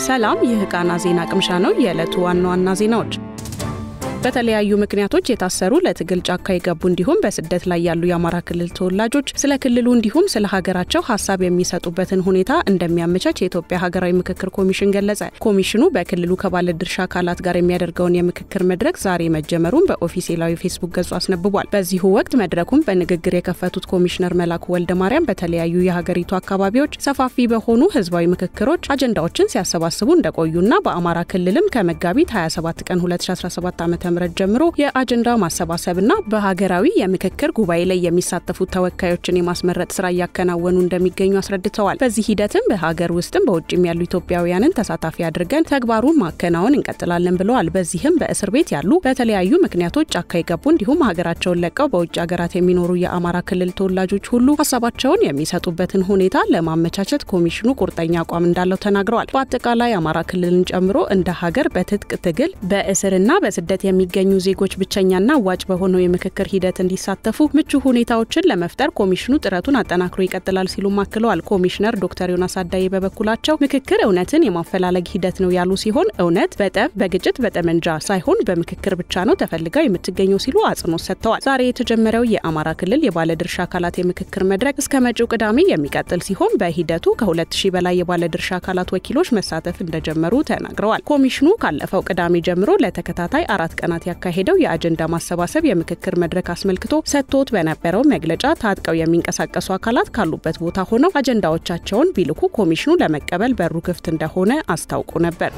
ሰላም ይህ ቃና ዜና ቅምሻ ነው። የዕለቱ ዋና ዜናዎች በተለያዩ ምክንያቶች የታሰሩ ለትግል ጫካ የገቡ እንዲሁም በስደት ላይ ያሉ የአማራ ክልል ተወላጆች ስለ ክልሉ እንዲሁም ስለ ሀገራቸው ሐሳብ የሚሰጡበትን ሁኔታ እንደሚያመቻች የኢትዮጵያ ሀገራዊ ምክክር ኮሚሽን ገለጸ። ኮሚሽኑ በክልሉ ከባለድርሻ አካላት ጋር የሚያደርገውን የምክክር መድረክ ዛሬ መጀመሩን በኦፊሴላዊ ፌስቡክ ገጹ አስነብቧል። በዚሁ ወቅት መድረኩን በንግግር የከፈቱት ኮሚሽነር መላኩ ወልደማርያም በተለያዩ የሀገሪቱ አካባቢዎች ሰፋፊ በሆኑ ህዝባዊ ምክክሮች አጀንዳዎችን ሲያሰባስቡ እንደቆዩና በአማራ ክልልም ከመጋቢት 27 ቀን 2017 ዓ.ም ጀምሮ የአጀንዳ ማሰባሰብና በሀገራዊ የምክክር ጉባኤ ላይ የሚሳተፉ ተወካዮችን የማስመረጥ ስራ ያከናወኑ እንደሚገኙ አስረድተዋል። በዚህ ሂደትም በሀገር ውስጥም በውጭም ያሉ ኢትዮጵያውያንን ተሳታፊ አድርገን ተግባሩን ማከናወን እንቀጥላለን ብለዋል። በዚህም በእስር ቤት ያሉ በተለያዩ ምክንያቶች ጫካ የገቡ እንዲሁም ሀገራቸውን ለቀው በውጭ ሀገራት የሚኖሩ የአማራ ክልል ተወላጆች ሁሉ ሐሳባቸውን የሚሰጡበትን ሁኔታ ለማመቻቸት ኮሚሽኑ ቁርጠኛ አቋም እንዳለው ተናግረዋል። በአጠቃላይ አማራ ክልልን ጨምሮ እንደ ሀገር በትጥቅ ትግል በእስርና በስደት የሚገኙ ዜጎች ብቸኛና አዋጭ በሆነው የምክክር ሂደት እንዲሳተፉ ምቹ ሁኔታዎችን ለመፍጠር ኮሚሽኑ ጥረቱን አጠናክሮ ይቀጥላል ሲሉ ማክለዋል። ኮሚሽነር ዶክተር ዮናስ አዳዬ በበኩላቸው ምክክር እውነትን የማፈላለግ ሂደት ነው ያሉ ሲሆን እውነት በጠብ በግጭት በጠመንጃ ሳይሆን በምክክር ብቻ ነው ተፈልጋው የምትገኘው ሲሉ አጽንኦት ሰጥተዋል። ዛሬ የተጀመረው የአማራ ክልል የባለድርሻ አካላት የምክክር መድረክ እስከ መጪው ቅዳሜ የሚቀጥል ሲሆን በሂደቱ ከ2000 በላይ የባለድርሻ አካላት ወኪሎች መሳተፍ እንደጀመሩ ተናግረዋል። ኮሚሽኑ ካለፈው ቅዳሜ ጀምሮ ለተከታታይ 4 ቀናት ያካሄደው የአጀንዳ ማሰባሰብ የምክክር መድረክ አስመልክቶ ሰጥቶት በነበረው መግለጫ ታጥቀው የሚንቀሳቀሱ አካላት ካሉበት ቦታ ሆነው አጀንዳዎቻቸውን ቢልኩ ኮሚሽኑ ለመቀበል በሩ ክፍት እንደሆነ አስታውቆ ነበር።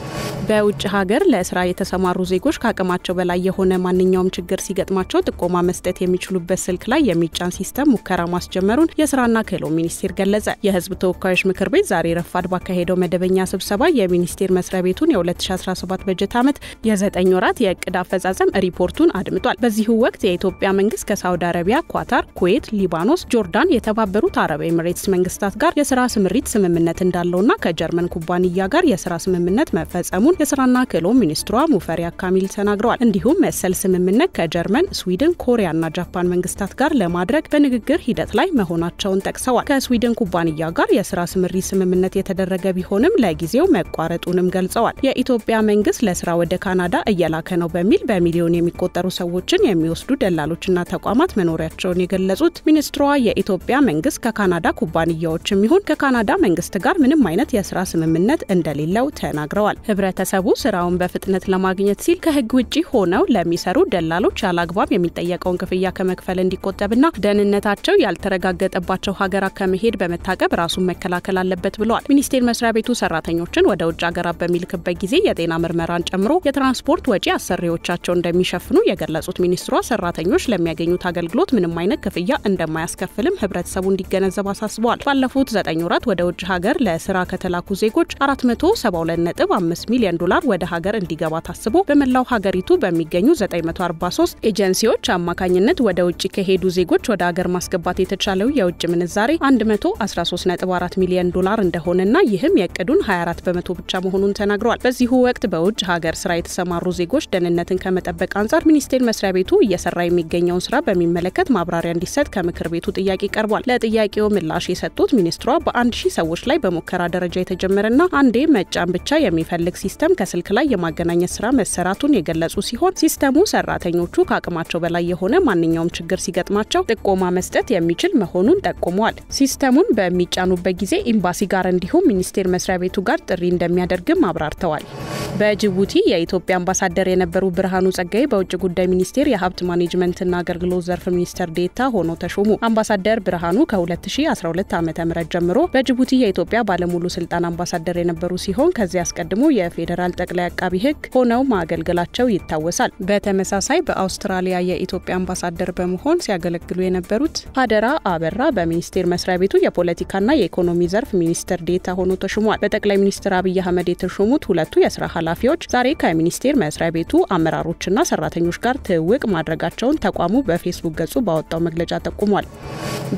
በውጭ ሀገር ለስራ የተሰማሩ ዜጎች ከአቅማቸው በላይ የሆነ ማንኛውም ችግር ሲገጥማቸው ጥቆማ መስጠት የሚችሉበት ስልክ ላይ የሚጫን ሲስተም ሙከራ ማስጀመሩን የስራና ክህሎት ሚኒስቴር ገለጸ። የህዝብ ተወካዮች ምክር ቤት ዛሬ ረፋድ ባካሄደው መደበኛ ስብሰባ የሚኒስቴር መስሪያ ቤቱን የ2017 በጀት ዓመት የ9 ወራት የእቅድ አፈጻጸም ሪፖርቱን አድምጧል። በዚሁ ወቅት የኢትዮጵያ መንግስት ከሳውዲ አረቢያ፣ ኳታር፣ ኩዌት፣ ሊባኖስ፣ ጆርዳን፣ የተባበሩት አረብ ኤሚሬትስ መንግስታት ጋር የስራ ስምሪት ስምምነት እንዳለውና ከጀርመን ኩባንያ ጋር የስራ ስምምነት መፈጸሙን የስራና ክህሎት ሚኒስትሯ ሙፈሪያት ካሚል ተናግረዋል። እንዲሁም መሰል ስምምነት ከጀርመን፣ ስዊድን፣ ኮሪያና ጃፓን መንግስታት ጋር ለማድረግ በንግግር ሂደት ላይ መሆናቸውን ጠቅሰዋል። ከስዊድን ኩባንያ ጋር የስራ ስምሪት ስምምነት የተደረገ ቢሆንም ለጊዜው መቋረጡንም ገልጸዋል። የኢትዮጵያ መንግስት ለስራ ወደ ካናዳ እየላከ ነው በሚል በሚሊዮን የሚቆጠሩ ሰዎችን የሚወስዱ ደላሎችና ተቋማት መኖሪያቸውን የገለጹት ሚኒስትሯ የኢትዮጵያ መንግስት ከካናዳ ኩባንያዎችም ይሁን ከካናዳ መንግስት ጋር ምንም አይነት የስራ ስምምነት እንደሌለው ተናግረዋል። ህብረተሰቡ ስራውን በፍጥነት ለማግኘት ሲል ከህግ ውጪ ሆነው ለሚሰሩ ደላሎች ያላግባብ የሚጠየቀውን ክፍያ ከመክፈል እንዲቆጠብና ደህንነታቸው ያልተረጋገጠባቸው ሀገራት ከመሄድ በመታቀብ ራሱን መከላከል አለበት ብለዋል። ሚኒስቴር መስሪያ ቤቱ ሰራተኞችን ወደ ውጭ ሀገራት በሚልክበት ጊዜ የጤና ምርመራን ጨምሮ የትራንስፖርት ወጪ አሰሪዎቻቸው እንደሚሸፍኑ የገለጹት ሚኒስትሯ ሰራተኞች ለሚያገኙት አገልግሎት ምንም አይነት ክፍያ እንደማያስከፍልም ህብረተሰቡ እንዲገነዘብ አሳስበዋል። ባለፉት 9 ወራት ወደ ውጭ ሀገር ለስራ ከተላኩ ዜጎች $472.5 ሚሊዮን ወደ ሀገር እንዲገባ ታስቦ በመላው ሀገሪቱ በሚገኙ 943 ኤጀንሲዎች አማካኝነት ወደ ውጭ ከሄዱ ዜጎች ወደ ሀገር ማስገባት የተቻለው የውጭ ምንዛሬ $113.4 ሚሊዮን እንደሆነና ይህም የእቅዱን 24% ብቻ መሆኑን ተናግረዋል። በዚሁ ወቅት በውጭ ሀገር ስራ የተሰማሩ ዜጎች ደህንነትን ከመጠበቅ አንጻር ሚኒስቴር መስሪያ ቤቱ እየሰራ የሚገኘውን ስራ በሚመለከት ማብራሪያ እንዲሰጥ ከምክር ቤቱ ጥያቄ ቀርቧል። ለጥያቄው ምላሽ የሰጡት ሚኒስትሯ በ1000 ሰዎች ላይ በሙከራ ደረጃ የተጀመረና አንዴ መጫን ብቻ የሚፈልግ ሲስተም ከስልክ ላይ የማገናኘት ስራ መሰራቱን የገለጹ ሲሆን ሲስተሙ ሰራተኞቹ ከአቅማቸው በላይ የሆነ ማንኛውም ችግር ሲገጥማቸው ጥቆማ መስጠት የሚችል መሆኑን ጠቁመዋል። ሲስተሙን በሚጫኑበት ጊዜ ኤምባሲ ጋር እንዲሁም ሚኒስቴር መስሪያ ቤቱ ጋር ጥሪ እንደሚያደርግም አብራርተዋል። በጅቡቲ የኢትዮጵያ አምባሳደር የነበሩ ብርሃኑ ጸጋዬ በውጭ ጉዳይ ሚኒስቴር የሀብት ማኔጅመንትና አገልግሎት ዘርፍ ሚኒስትር ዴኤታ ሆነው ተሾሙ። አምባሳደር ብርሃኑ ከ2012 ዓ.ም ጀምሮ በጅቡቲ የኢትዮጵያ ባለሙሉ ስልጣን አምባሳደር የነበሩ ሲሆን ከዚህ አስቀድሞ የፌዴራል ጠቅላይ አቃቢ ሕግ ሆነው ማገልገላቸው ይታወሳል። በተመሳሳይ በአውስትራሊያ የኢትዮጵያ አምባሳደር በመሆን ሲያገለግሉ የነበሩት ሀደራ አበራ በሚኒስቴር መስሪያ ቤቱ የፖለቲካና የኢኮኖሚ ዘርፍ ሚኒስትር ዴኤታ ሆነው ተሾመዋል። በጠቅላይ ሚኒስትር አብይ አህመድ የተሾሙት ሁለቱ የስራ ኃላፊዎች ዛሬ ከሚኒስቴር መስሪያ ቤቱ አመራሮች አመራሮችና ሰራተኞች ጋር ትውውቅ ማድረጋቸውን ተቋሙ በፌስቡክ ገጹ ባወጣው መግለጫ ጠቁሟል።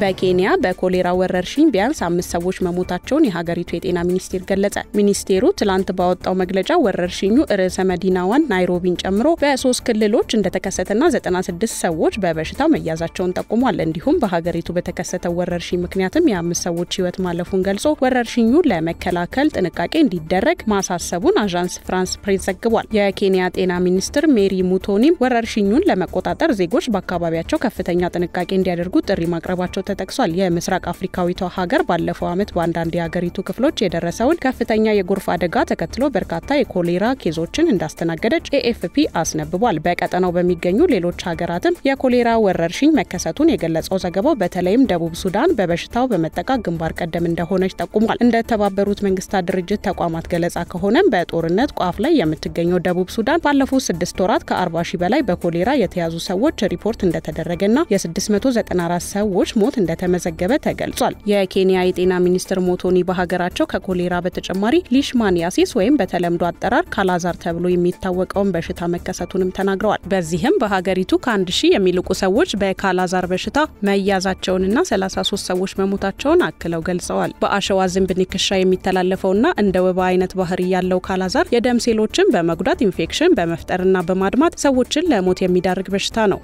በኬንያ በኮሌራ ወረርሽኝ ቢያንስ 5 ሰዎች መሞታቸውን የሀገሪቱ የጤና ሚኒስቴር ገለጸ። ሚኒስቴሩ ትላንት ባወጣው መግለጫ ወረርሽኙ ርዕሰ መዲናዋን ናይሮቢን ጨምሮ በ3 ክልሎች እንደተከሰተና 96 ሰዎች በበሽታው መያዛቸውን ጠቁሟል። እንዲሁም በሀገሪቱ በተከሰተው ወረርሽኝ ምክንያትም የ5 ሰዎች ህይወት ማለፉን ገልጾ ወረርሽኙ ለመከላከል ጥንቃቄ እንዲደረግ ማሳሰቡን አዣንስ ፍራንስ ፕሬስ ዘግቧል። የኬንያ ጤና ሚኒስትር ሜሪ ሙቶኒም ወረርሽኙን ለመቆጣጠር ዜጎች በአካባቢያቸው ከፍተኛ ጥንቃቄ እንዲያደርጉ ጥሪ ማቅረባቸው ተጠቅሷል። የምስራቅ አፍሪካዊቷ ሀገር ባለፈው ዓመት በአንዳንድ የሀገሪቱ ክፍሎች የደረሰውን ከፍተኛ የጎርፍ አደጋ ተከትሎ በርካታ የኮሌራ ኬዞችን እንዳስተናገደች ኤኤፍፒ አስነብቧል። በቀጠናው በሚገኙ ሌሎች ሀገራትም የኮሌራ ወረርሽኝ መከሰቱን የገለጸው ዘገባው በተለይም ደቡብ ሱዳን በበሽታው በመጠቃት ግንባር ቀደም እንደሆነች ጠቁሟል። እንደ ተባበሩት መንግስታት ድርጅት ተቋማት ገለጻ ከሆነም በጦርነት ቋፍ ላይ የምትገኘው ደቡብ ሱዳን ባለፉት 6 ወራት ከ40 ሺህ በላይ በኮሌራ የተያዙ ሰዎች ሪፖርት እንደተደረገና የ694 ሰዎች ሞት እንደተመዘገበ ተገልጿል። የኬንያ የጤና ሚኒስትር ሙቶኒ በሀገራቸው ከኮሌራ በተጨማሪ ሊሽማኒያሲስ ወይም በተለምዶ አጠራር ካላዛር ተብሎ የሚታወቀውን በሽታ መከሰቱንም ተናግረዋል። በዚህም በሀገሪቱ ከ1000 የሚልቁ ሰዎች በካላዛር በሽታ መያዛቸውንና 33 ሰዎች መሞታቸውን አክለው ገልጸዋል። በአሸዋ ዝንብ ንክሻ የሚተላለፈውና እንደ ወባ አይነት ባህሪ ያለው ካላዛር የደም ሴሎችን በመጉዳት ኢንፌክሽን በመፍጠርና በማድማት ሰዎችን ለሞት የሚዳርግ በሽታ ነው።